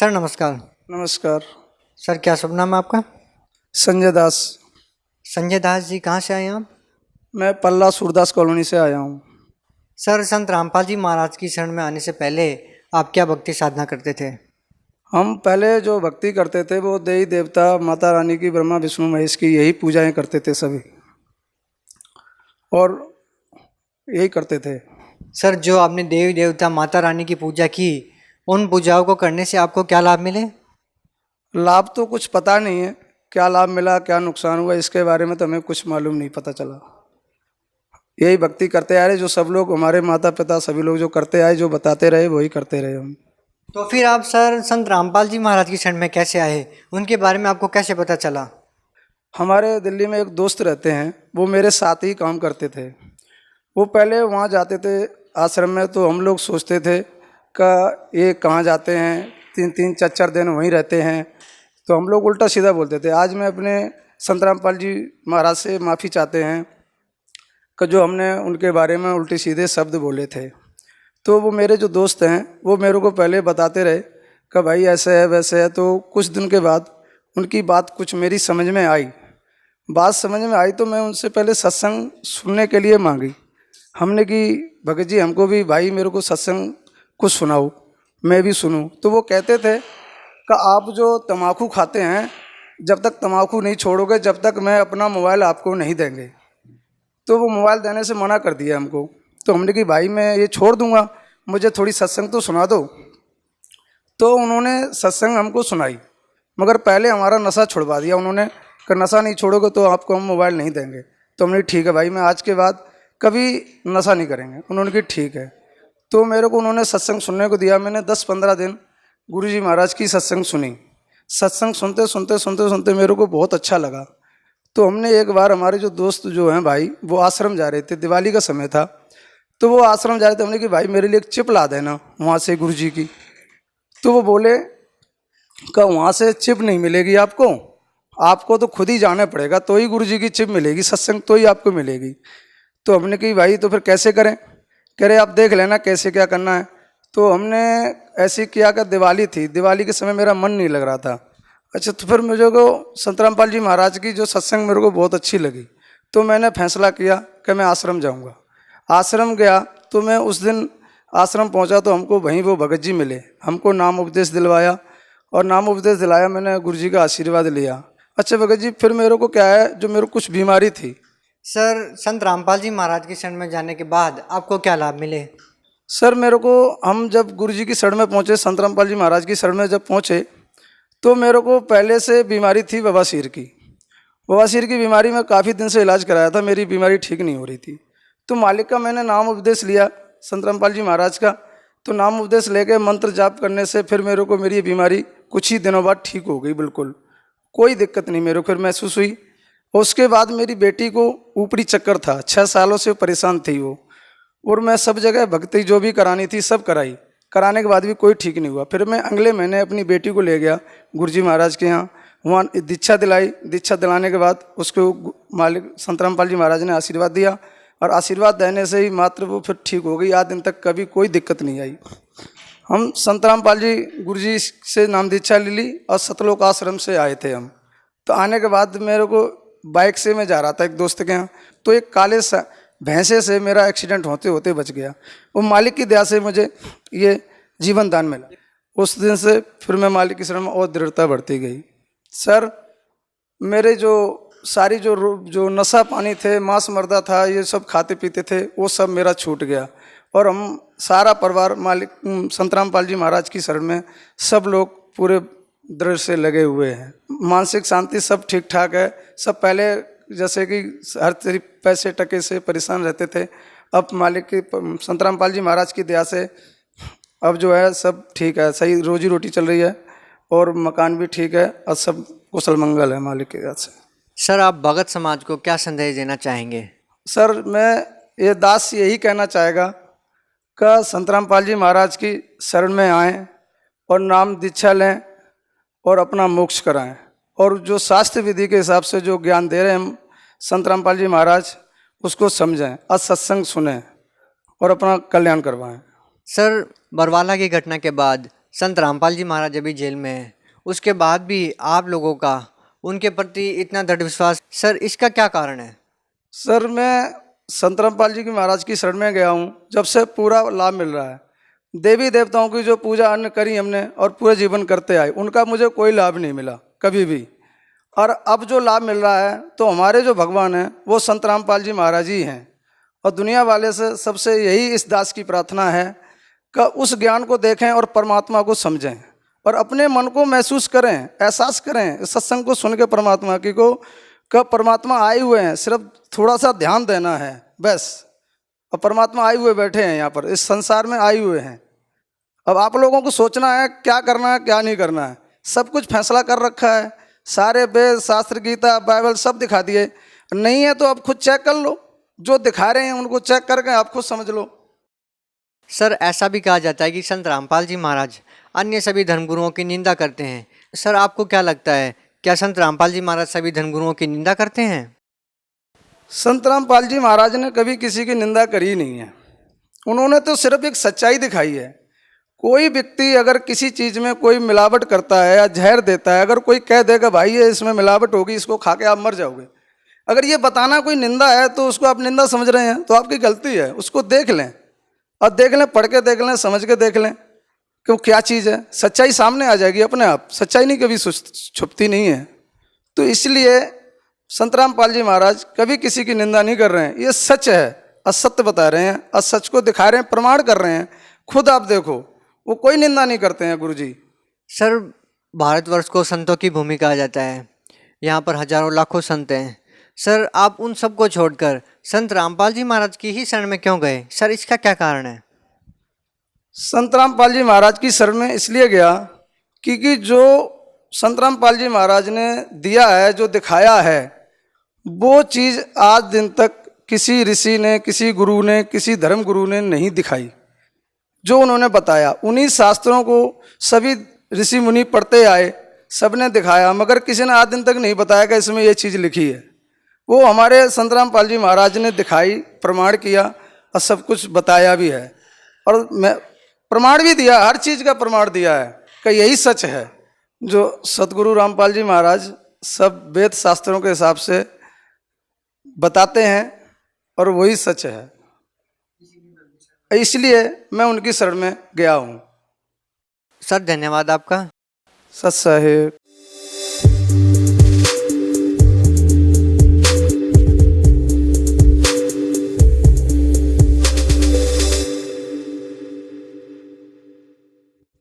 Sir नमस्कार। नमस्कार। Sir क्या शुभ नाम है आपका? संजय दास। संजय दास जी, कहाँ से आए हैं आप? मैं पल्ला सूरदास कॉलोनी से आया हूँ। सर संत रामपाल जी महाराज की शरण में आने से पहले आप क्या भक्ति साधना करते थे? हम पहले जो भक्ति करते थे वो देवी देवता माता रानी की, ब्रह्मा विष्णु महेश की यही पूजाएं करते थे सभी, और यही करते थे। सर जो आपने देवी देवता माता रानी की पूजा की, उन पूजाओं को करने से आपको क्या लाभ मिले? लाभ तो कुछ पता नहीं है, क्या लाभ मिला क्या नुकसान हुआ इसके बारे में तो हमें कुछ मालूम नहीं पता चला। यही भक्ति करते आ रहे, जो सब लोग हमारे माता पिता सभी लोग जो करते आए, जो बताते रहे वही करते रहे हम। तो फिर आप सर संत रामपाल जी महाराज की शरण में कैसे आए? उनके बारे में आपको कैसे पता चला? हमारे दिल्ली में एक दोस्त रहते हैं, वो मेरे साथ ही काम करते थे। वो पहले वहाँ जाते थे आश्रम में, तो हम लोग सोचते थे कि ये कहाँ जाते हैं, 3-4 दिन वहीं रहते हैं, तो हम लोग उल्टा सीधा बोलते थे। आज मैं अपने संत रामपाल जी महाराज से माफ़ी चाहते हैं कि जो हमने उनके बारे में उल्टे सीधे शब्द बोले थे। तो वो मेरे जो दोस्त हैं वो मेरे को पहले बताते रहे कि भाई ऐसे है वैसे है। तो कुछ दिन के बाद उनकी बात कुछ मेरी समझ में आई। बात समझ में आई तो मैं उनसे पहले सत्संग सुनने के लिए मांगी। हमने कि भगत जी हमको भी भाई मेरे को सत्संग कुछ सुनाओ, मैं भी सुनूं। तो वो कहते थे कि आप जो तम्बाकू खाते हैं, जब तक तम्बाकू नहीं छोड़ोगे जब तक मैं अपना मोबाइल आपको नहीं देंगे। तो वो मोबाइल देने से मना कर दिया हमको। तो हमने कि भाई मैं ये छोड़ दूंगा, मुझे थोड़ी सत्संग तो सुना दो। तो उन्होंने सत्संग हमको सुनाई, मगर पहले हमारा नशा छुड़वा दिया उन्होंने कि नशा नहीं छोड़ोगे तो आपको हम मोबाइल नहीं देंगे। तो हमने ठीक है भाई, मैं आज के बाद कभी नशा नहीं करेंगे। उन्होंने कि ठीक है। तो मेरे को उन्होंने सत्संग सुनने को दिया। मैंने 10-15 दिन गुरुजी महाराज की सत्संग सुनी। सत्संग सुनते सुनते सुनते सुनते मेरे को बहुत अच्छा लगा। तो हमने एक बार, हमारे जो दोस्त जो हैं भाई, वो आश्रम जा रहे थे, दिवाली का समय था, तो वो आश्रम जा रहे थे। हमने कि भाई मेरे लिए एक चिप ला देना वहाँ से गुरुजी की। तो वो बोले कि वहाँ से चिप नहीं मिलेगी आपको, आपको तो खुद ही जाना पड़ेगा, तो ही गुरुजी की चिप मिलेगी, सत्संग तो ही आपको मिलेगी। तो हमने कि भाई तो फिर कैसे करें? कह रहे आप देख लेना कैसे क्या करना है। तो हमने ऐसे किया कि दिवाली थी, दिवाली के समय मेरा मन नहीं लग रहा था। अच्छा, तो फिर मुझे को संत रामपाल जी महाराज की जो सत्संग मेरे को बहुत अच्छी लगी, तो मैंने फैसला किया कि मैं आश्रम जाऊंगा। आश्रम गया तो मैं उस दिन आश्रम पहुंचा तो हमको वहीं वो भगत जी मिले, हमको नाम उपदेश दिलवाया, और नाम उपदेश दिलाया, मैंने गुरुजी का आशीर्वाद लिया। अच्छा भगत जी, फिर मेरे को क्या है, जो मेरे को कुछ बीमारी थी। सर संत रामपाल जी महाराज की शरण में जाने के बाद आपको क्या लाभ मिले? सर मेरे को, हम जब गुरुजी की शरण में पहुँचे, संत रामपाल जी महाराज की शरण में जब पहुँचे, तो मेरे को पहले से बीमारी थी बवासीर की। बवासीर की बीमारी में काफ़ी दिन से इलाज कराया था, मेरी बीमारी ठीक नहीं हो रही थी। तो मालिक का मैंने नाम उपदेश लिया, संत रामपाल जी महाराज का। तो नाम उपदेश लेके मंत्र जाप करने से फिर मेरे को मेरी बीमारी कुछ ही दिनों बाद ठीक हो गई, बिल्कुल कोई दिक्कत नहीं मेरे को फिर महसूस हुई। उसके बाद मेरी बेटी को ऊपरी चक्कर था, 6 सालों से परेशान थी वो, और मैं सब जगह भक्ति जो भी करानी थी सब कराई, कराने के बाद भी कोई ठीक नहीं हुआ। फिर मैं अगले महीने अपनी बेटी को ले गया गुरुजी महाराज के यहाँ, वहाँ दीक्षा दिलाई। दीक्षा दिलाने के बाद उसको मालिक संत रामपाल जी महाराज ने आशीर्वाद दिया, और आशीर्वाद देने से ही मात्र वो फिर ठीक हो गई। आज दिन तक कभी कोई दिक्कत नहीं आई। हम संत रामपाल जी गुरुजी से नाम दीक्षा ले ली और सतलोक आश्रम से आए थे हम। तो आने के बाद मेरे को बाइक से मैं जा रहा था एक दोस्त के यहाँ, तो एक काले भैंसे से मेरा एक्सीडेंट होते होते बच गया। वो मालिक की दया से मुझे ये जीवन दान मिला। उस दिन से फिर मैं मालिक की शरण में और दृढ़ता बढ़ती गई। सर मेरे जो सारी जो नशा पानी थे, मांस मर्दा था, ये सब खाते पीते थे, वो सब मेरा छूट गया। और हम सारा परिवार मालिक संत रामपाल जी महाराज की शरण में सब लोग पूरे दृढ़ से लगे हुए हैं। मानसिक शांति सब ठीक ठाक है। सब पहले जैसे कि हर तरीके पैसे टके से परेशान रहते थे, अब मालिक की संत रामपाल जी महाराज की दया से अब जो है सब ठीक है, सही रोजी रोटी चल रही है, और मकान भी ठीक है, और सब कुशल मंगल है मालिक की दया से। सर आप भगत समाज को क्या संदेश देना चाहेंगे? सर मैं ये दास यही कहना चाहेगा कि संत रामपाल जी महाराज की शरण में आएँ और नाम दीक्षा लें और अपना मोक्ष कराएं, और जो शास्त्र विधि के हिसाब से जो ज्ञान दे रहे हैं हम संत रामपाल जी महाराज, उसको समझें और सत्संग सुनें और अपना कल्याण करवाएं। सर बरवाला की घटना के बाद संत रामपाल जी महाराज अभी जेल में हैं, उसके बाद भी आप लोगों का उनके प्रति इतना दृढ़ विश्वास, सर इसका क्या कारण है? सर मैं संत रामपाल जी की महाराज की शरण में गया हूँ, जब से पूरा लाभ मिल रहा है। देवी देवताओं की जो पूजा अन्य करी हमने और पूरे जीवन करते आए, उनका मुझे कोई लाभ नहीं मिला कभी भी। और अब जो लाभ मिल रहा है तो हमारे जो भगवान हैं वो संत रामपाल जी महाराज ही हैं। और दुनिया वाले से सबसे यही इस दास की प्रार्थना है कि उस ज्ञान को देखें और परमात्मा को समझें और अपने मन को महसूस करें, एहसास करें इस सत्संग को सुन के परमात्मा की को कि परमात्मा आए हुए हैं, सिर्फ थोड़ा सा ध्यान देना है बस। और परमात्मा आए हुए बैठे हैं यहाँ पर, इस संसार में आए हुए हैं। अब आप लोगों को सोचना है क्या करना है क्या नहीं करना है, सब कुछ फैसला कर रखा है। सारे वेद शास्त्र गीता बाइबल सब दिखा दिए, नहीं है तो अब खुद चेक कर लो, जो दिखा रहे हैं उनको चेक करके आप खुद समझ लो। सर ऐसा भी कहा जाता है कि संत रामपाल जी महाराज अन्य सभी धर्मगुरुओं की निंदा करते हैं। सर आपको क्या लगता है, क्या संत रामपाल जी महाराज सभी धर्मगुरुओं की निंदा करते हैं? संत रामपाल जी महाराज ने कभी किसी की निंदा करी नहीं है। उन्होंने तो सिर्फ एक सच्चाई दिखाई है। कोई व्यक्ति अगर किसी चीज़ में कोई मिलावट करता है या जहर देता है, अगर कोई कह देगा भाई ये इसमें मिलावट होगी, इसको खा के आप मर जाओगे, अगर ये बताना कोई निंदा है तो उसको आप निंदा समझ रहे हैं तो आपकी गलती है। उसको देख लें और देख लें, पढ़ के देख लें, समझ के देख लें कि वो क्या चीज़ है। सच्चाई सामने आ जाएगी अपने आप, सच्चाई नहीं कभी छुपती नहीं है। तो इसलिए संत रामपाल जी महाराज कभी किसी की निंदा नहीं कर रहे हैं, ये सच है, असत्य बता रहे हैं, असच को दिखा रहे हैं, प्रमाण कर रहे हैं। खुद आप देखो, वो कोई निंदा नहीं करते हैं गुरु जी। सर भारतवर्ष को संतों की भूमि कहा जाता है, यहाँ पर हजारों लाखों संत हैं। सर आप उन सब को छोड़कर संत रामपाल जी महाराज की ही शरण में क्यों गए? सर इसका क्या कारण है? संत रामपाल जी महाराज की शरण में इसलिए गया क्योंकि जो संत रामपाल जी महाराज ने दिया है, जो दिखाया है, वो चीज़ आज दिन तक किसी ऋषि ने, किसी गुरु ने, किसी धर्म गुरु ने नहीं दिखाई। जो उन्होंने बताया उन्हीं शास्त्रों को सभी ऋषि मुनि पढ़ते आए, सबने दिखाया, मगर किसी ने आज दिन तक नहीं बताया कि इसमें ये चीज़ लिखी है। वो हमारे संत रामपाल जी महाराज ने दिखाई, प्रमाण किया और सब कुछ बताया भी है। और मैं प्रमाण भी दिया, हर चीज़ का प्रमाण दिया है कि यही सच है। जो सतगुरु रामपाल जी महाराज सब वेद शास्त्रों के हिसाब से बताते हैं और वही सच है, इसलिए मैं उनकी शरण में गया हूँ। सर धन्यवाद आपका। सत साहेब।